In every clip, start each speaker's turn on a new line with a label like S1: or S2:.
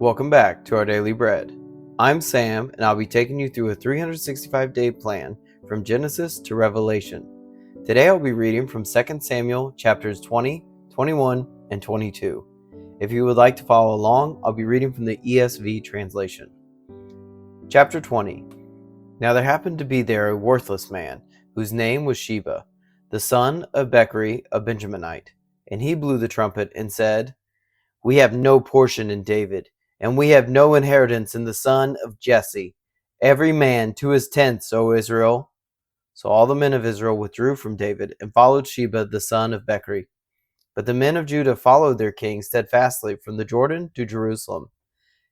S1: Welcome back to our Daily Bread. I'm Sam, and I'll be taking you through a 365-day plan from Genesis to Revelation. Today I'll be reading from 2 Samuel chapters 20, 21, and 22. If you would like to follow along, I'll be reading from the ESV translation. Chapter 20. Now there happened to be there a worthless man, whose name was Sheba, the son of Bechri, a Benjaminite. And he blew the trumpet and said, "We have no portion in David, and we have no inheritance in the son of Jesse. Every man to his tents, O Israel." So all the men of Israel withdrew from David and followed Sheba the son of Bechri. But the men of Judah followed their king steadfastly from the Jordan to Jerusalem.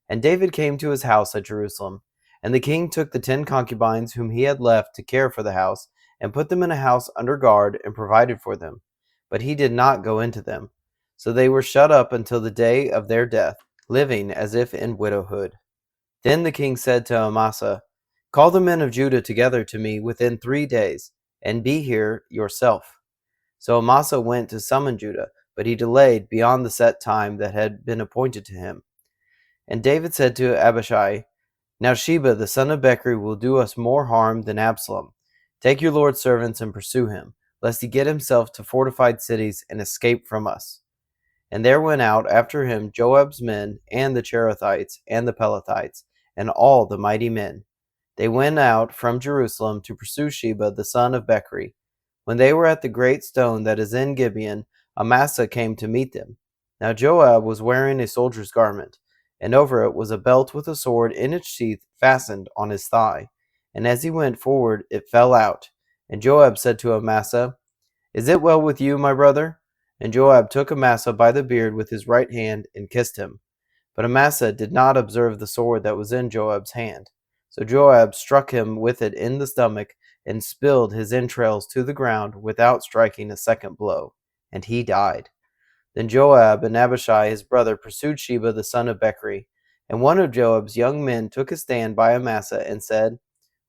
S1: And David came to his house at Jerusalem. And the king took the 10 concubines whom he had left to care for the house, and put them in a house under guard, and provided for them. But he did not go into them. So they were shut up until the day of their death, living as if in widowhood. Then the king said to Amasa, "Call the men of Judah together to me within 3 days, and be here yourself." So Amasa went to summon Judah, but he delayed beyond the set time that had been appointed to him. And David said to Abishai, "Now Sheba the son of Bechri will do us more harm than Absalom. Take your lord's servants and pursue him, lest he get himself to fortified cities and escape from us." And there went out after him Joab's men, and the Cherethites, and the Pelethites, and all the mighty men. They went out from Jerusalem to pursue Sheba the son of Bechri. When they were at the great stone that is in Gibeon, Amasa came to meet them. Now Joab was wearing a soldier's garment, and over it was a belt with a sword in its sheath fastened on his thigh. And as he went forward, it fell out. And Joab said to Amasa, "Is it well with you, my brother?" And Joab took Amasa by the beard with his right hand and kissed him. But Amasa did not observe the sword that was in Joab's hand. So Joab struck him with it in the stomach, and spilled his entrails to the ground without striking a second blow, and he died. Then Joab and Abishai his brother pursued Sheba the son of Bechri. And one of Joab's young men took his stand by Amasa and said,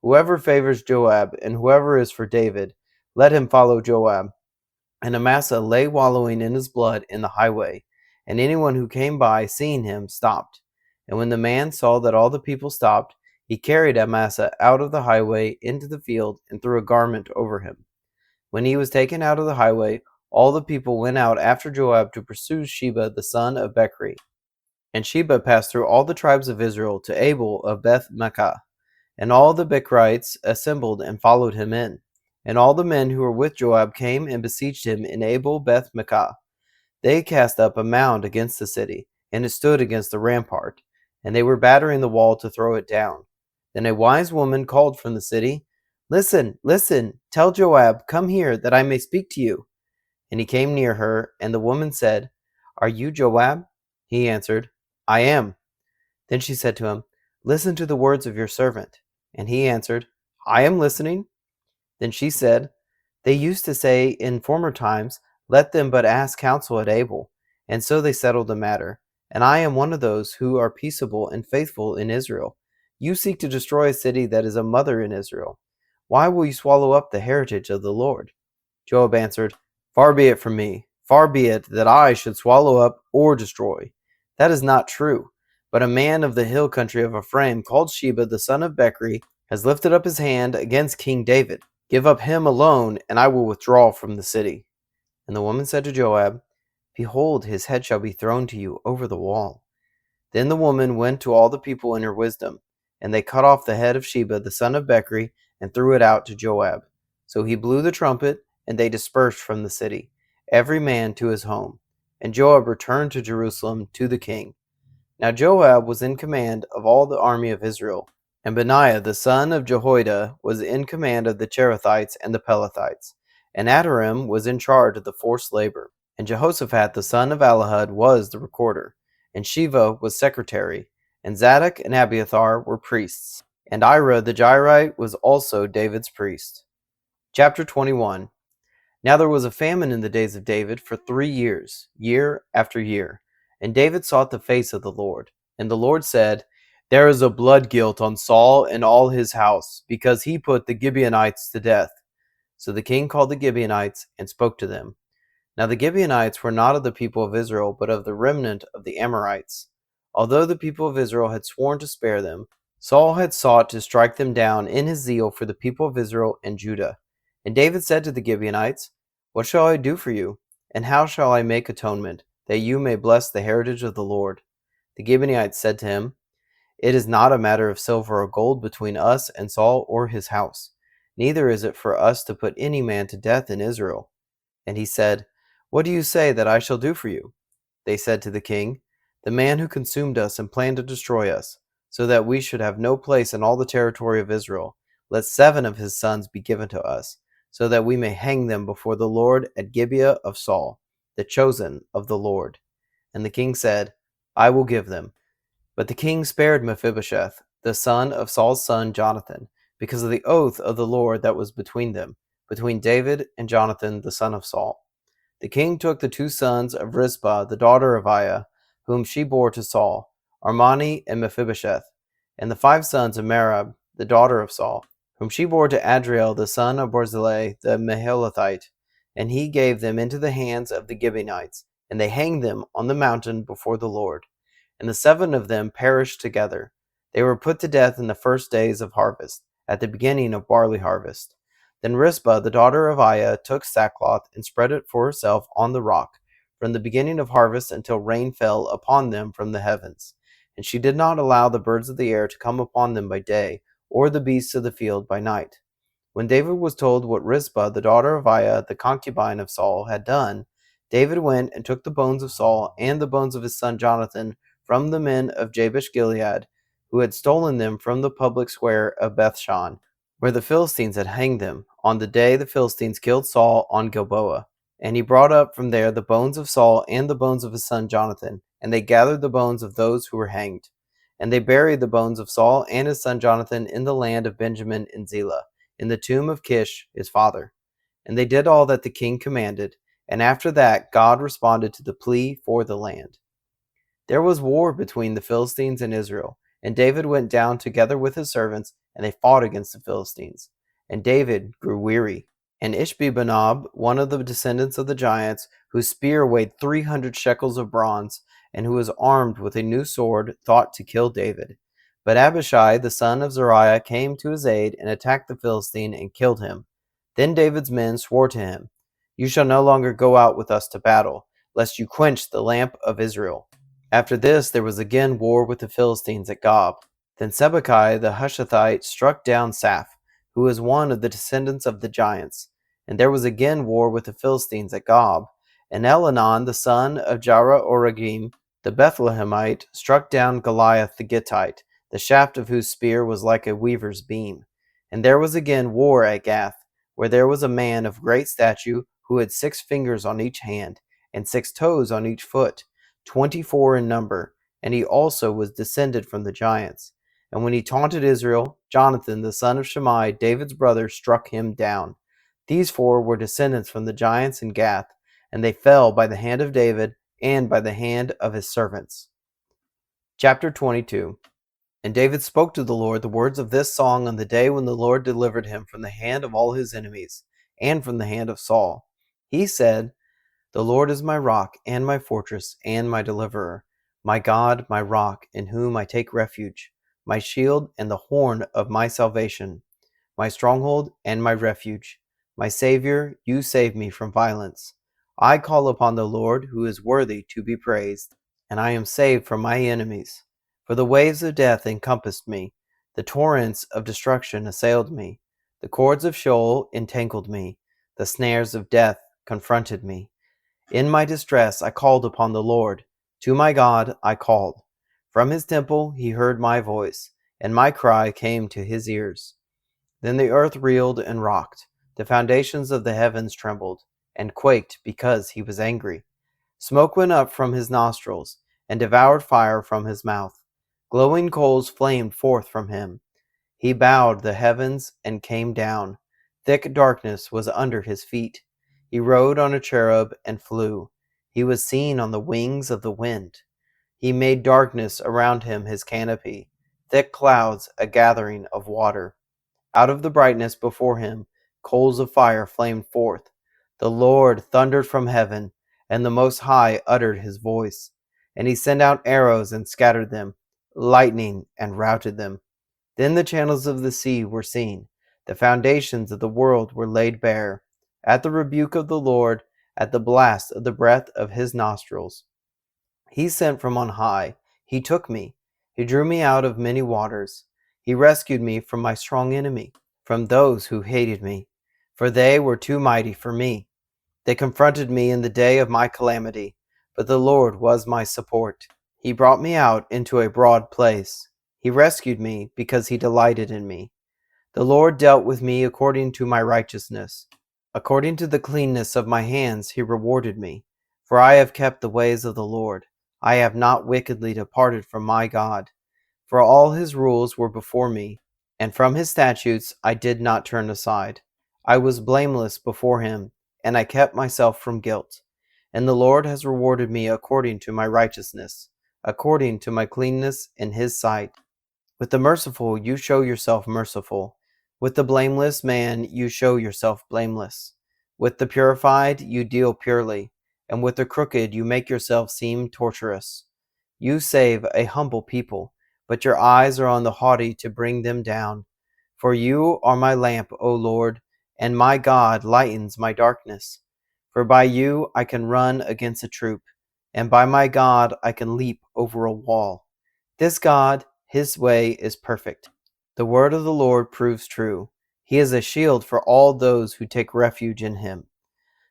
S1: "Whoever favors Joab, and whoever is for David, let him follow Joab." And Amasa lay wallowing in his blood in the highway, and anyone who came by, seeing him, stopped. And when the man saw that all the people stopped, he carried Amasa out of the highway into the field, and threw a garment over him. When he was taken out of the highway, all the people went out after Joab to pursue Sheba the son of Bechri. And Sheba passed through all the tribes of Israel to Abel of Beth-maacah. And all the Bechrites assembled and followed him in. And all the men who were with Joab came and besieged him in Abel Beth-maacah. They cast up a mound against the city, and it stood against the rampart, and they were battering the wall to throw it down. Then a wise woman called from the city, "Listen, listen, tell Joab, come here, that I may speak to you." And he came near her, and the woman said, "Are you Joab?" He answered, "I am." Then she said to him, "Listen to the words of your servant." And he answered, "I am listening." Then she said, "They used to say in former times, 'Let them but ask counsel at Abel,' and so they settled the matter. And I am one of those who are peaceable and faithful in Israel. You seek to destroy a city that is a mother in Israel. Why will you swallow up the heritage of the Lord?" Joab answered, "Far be it from me. Far be it that I should swallow up or destroy. That is not true. But a man of the hill country of Ephraim, called Sheba the son of Bechri, has lifted up his hand against King David. Give up him alone, and I will withdraw from the city." And the woman said to Joab, "Behold, his head shall be thrown to you over the wall." Then the woman went to all the people in her wisdom, and they cut off the head of Sheba the son of Bechri, and threw it out to Joab. So he blew the trumpet, and they dispersed from the city, every man to his home. And Joab returned to Jerusalem to the king. Now Joab was in command of all the army of Israel, and Benaiah the son of Jehoiada was in command of the Cherethites and the Pelethites, and Adoram was in charge of the forced labor. And Jehoshaphat the son of Ahilud was the recorder, and Sheva was secretary, and Zadok and Abiathar were priests, and Ira the Jairite was also David's priest. Chapter 21. Now there was a famine in the days of David for 3 years, year after year. And David sought the face of the Lord. And the Lord said, "There is a blood guilt on Saul and all his house, because he put the Gibeonites to death." So the king called the Gibeonites and spoke to them. Now the Gibeonites were not of the people of Israel, but of the remnant of the Amorites. Although the people of Israel had sworn to spare them, Saul had sought to strike them down in his zeal for the people of Israel and Judah. And David said to the Gibeonites, "What shall I do for you? And how shall I make atonement, that you may bless the heritage of the Lord?" The Gibeonites said to him, "It is not a matter of silver or gold between us and Saul or his house. Neither is it for us to put any man to death in Israel." And he said, "What do you say that I shall do for you?" They said to the king, "The man who consumed us and planned to destroy us, so that we should have no place in all the territory of Israel, let 7 of his sons be given to us, so that we may hang them before the Lord at Gibeah of Saul, the chosen of the Lord." And the king said, "I will give them." But the king spared Mephibosheth, the son of Saul's son Jonathan, because of the oath of the Lord that was between them, between David and Jonathan the son of Saul. The king took the 2 sons of Rizpah, the daughter of Aiah, whom she bore to Saul, Armani and Mephibosheth, and the 5 sons of Merab, the daughter of Saul, whom she bore to Adriel, the son of Barzillai, the Mahalathite, and he gave them into the hands of the Gibeonites, and they hanged them on the mountain before the Lord. And the 7 of them perished together. They were put to death in the first days of harvest, at the beginning of barley harvest. Then Rizpah, the daughter of Aiah, took sackcloth and spread it for herself on the rock, from the beginning of harvest until rain fell upon them from the heavens. And she did not allow the birds of the air to come upon them by day, or the beasts of the field by night. When David was told what Rizpah, the daughter of Aiah, the concubine of Saul, had done, David went and took the bones of Saul and the bones of his son Jonathan from the men of Jabesh Gilead, who had stolen them from the public square of Bethshan, where the Philistines had hanged them, on the day the Philistines killed Saul on Gilboa. And he brought up from there the bones of Saul and the bones of his son Jonathan, and they gathered the bones of those who were hanged. And they buried the bones of Saul and his son Jonathan in the land of Benjamin in Zelah, in the tomb of Kish his father. And they did all that the king commanded, and after that God responded to the plea for the land. There was war between the Philistines and Israel, and David went down together with his servants, and they fought against the Philistines. And David grew weary. And Ishbi-benob, one of the descendants of the giants, whose spear weighed 300 shekels of bronze, and who was armed with a new sword, thought to kill David. But Abishai, the son of Zeruiah, came to his aid and attacked the Philistine and killed him. Then David's men swore to him, "You shall no longer go out with us to battle, lest you quench the lamp of Israel." After this there was again war with the Philistines at Gob. Then Sibbecai the Hushathite struck down Saph, who was one of the descendants of the giants. And there was again war with the Philistines at Gob. And Elhanan the son of Jarah-oregim the Bethlehemite struck down Goliath the Gittite, the shaft of whose spear was like a weaver's beam. And there was again war at Gath, where there was a man of great stature who had 6 fingers on each hand, and 6 toes on each foot, 24 in number, and he also was descended from the giants. And when he taunted Israel, Jonathan, the son of Shimei, David's brother, struck him down. These 4 were descendants from the giants in Gath, and they fell by the hand of David and by the hand of his servants. Chapter 22. And David spoke to the Lord the words of this song on the day when the Lord delivered him from the hand of all his enemies, and from the hand of Saul. He said, "The Lord is my rock and my fortress and my deliverer, my God, my rock, in whom I take refuge, my shield and the horn of my salvation, my stronghold and my refuge. My Savior, you save me from violence. I call upon the Lord, who is worthy to be praised, and I am saved from my enemies. For the waves of death encompassed me, the torrents of destruction assailed me, the cords of Sheol entangled me, the snares of death confronted me. In my distress I called upon the Lord. To my God I called. From his temple he heard my voice, and my cry came to his ears. Then the earth reeled and rocked. The foundations of the heavens trembled, and quaked because he was angry. Smoke went up from his nostrils, and devoured fire from his mouth. Glowing coals flamed forth from him. He bowed the heavens and came down. Thick darkness was under his feet. He rode on a cherub and flew. He was seen on the wings of the wind. He made darkness around him his canopy, thick clouds a gathering of water. Out of the brightness before him, coals of fire flamed forth. The Lord thundered from heaven, and the Most High uttered his voice. and he sent out arrows and scattered them, lightning and routed them. Then the channels of the sea were seen, the foundations of the world were laid bare, at the rebuke of the Lord, at the blast of the breath of his nostrils. He sent from on high, he took me, he drew me out of many waters. He rescued me from my strong enemy, from those who hated me, for they were too mighty for me. They confronted me in the day of my calamity, but the Lord was my support. He brought me out into a broad place. He rescued me because he delighted in me. The Lord dealt with me according to my righteousness. According to the cleanness of my hands he rewarded me. For I have kept the ways of the Lord. I have not wickedly departed from my God. For all his rules were before me, and from his statutes I did not turn aside. I was blameless before him, and I kept myself from guilt. And the Lord has rewarded me according to my righteousness, according to my cleanness in his sight. With the merciful you show yourself merciful. With the blameless man you show yourself blameless. With the purified you deal purely, and with the crooked you make yourself seem tortuous. You save a humble people, but your eyes are on the haughty to bring them down. For you are my lamp, O Lord, and my God lightens my darkness. For by you I can run against a troop, and by my God I can leap over a wall. This God, his way is perfect. The word of the Lord proves true. He is a shield for all those who take refuge in him.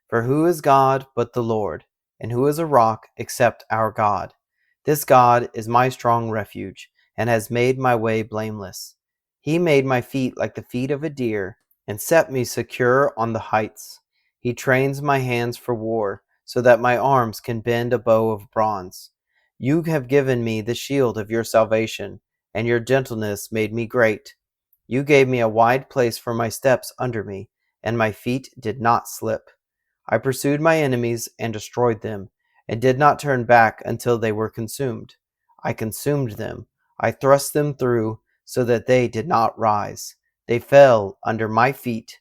S1: For who is God but the Lord? And who is a rock except our God? This God is my strong refuge, and has made my way blameless. He made my feet like the feet of a deer, and set me secure on the heights. He trains my hands for war, so that my arms can bend a bow of bronze. You have given me the shield of your salvation, and your gentleness made me great. You gave me a wide place for my steps under me, and my feet did not slip. I pursued my enemies and destroyed them, and did not turn back until they were consumed. I consumed them. I thrust them through, so that they did not rise. They fell under my feet.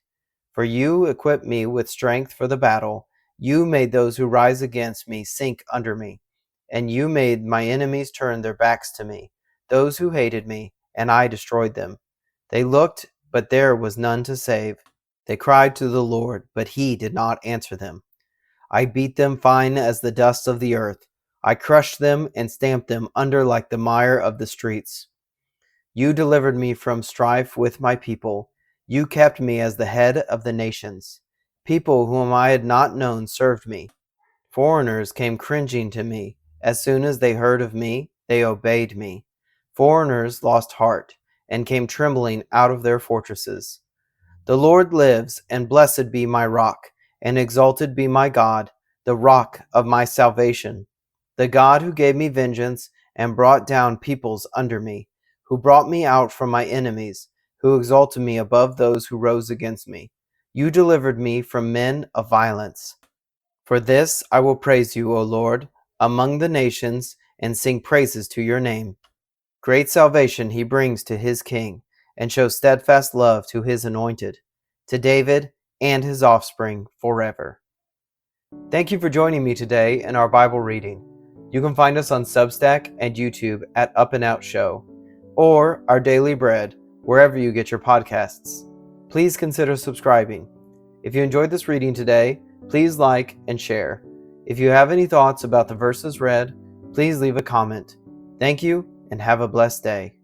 S1: For you equipped me with strength for the battle. You made those who rise against me sink under me. And you made my enemies turn their backs to me, those who hated me, and I destroyed them. They looked, but there was none to save. They cried to the Lord, but he did not answer them. I beat them fine as the dust of the earth. I crushed them and stamped them under like the mire of the streets. You delivered me from strife with my people. You kept me as the head of the nations. People whom I had not known served me. Foreigners came cringing to me. As soon as they heard of me, they obeyed me. Foreigners lost heart and came trembling out of their fortresses. The Lord lives, and blessed be my rock, and exalted be my God, the rock of my salvation. The God who gave me vengeance and brought down peoples under me, who brought me out from my enemies, who exalted me above those who rose against me. You delivered me from men of violence. For this I will praise you, O Lord, among the nations, and sing praises to your name. Great salvation he brings to his king, and shows steadfast love to his anointed, to David and his offspring forever. Thank you for joining me today in our Bible reading. You can find us on Substack and YouTube at Up+Out Show, or Our Daily Bread, wherever you get your podcasts. Please consider subscribing. If you enjoyed this reading today, please like and share. If you have any thoughts about the verses read, please leave a comment. Thank you, and have a blessed day.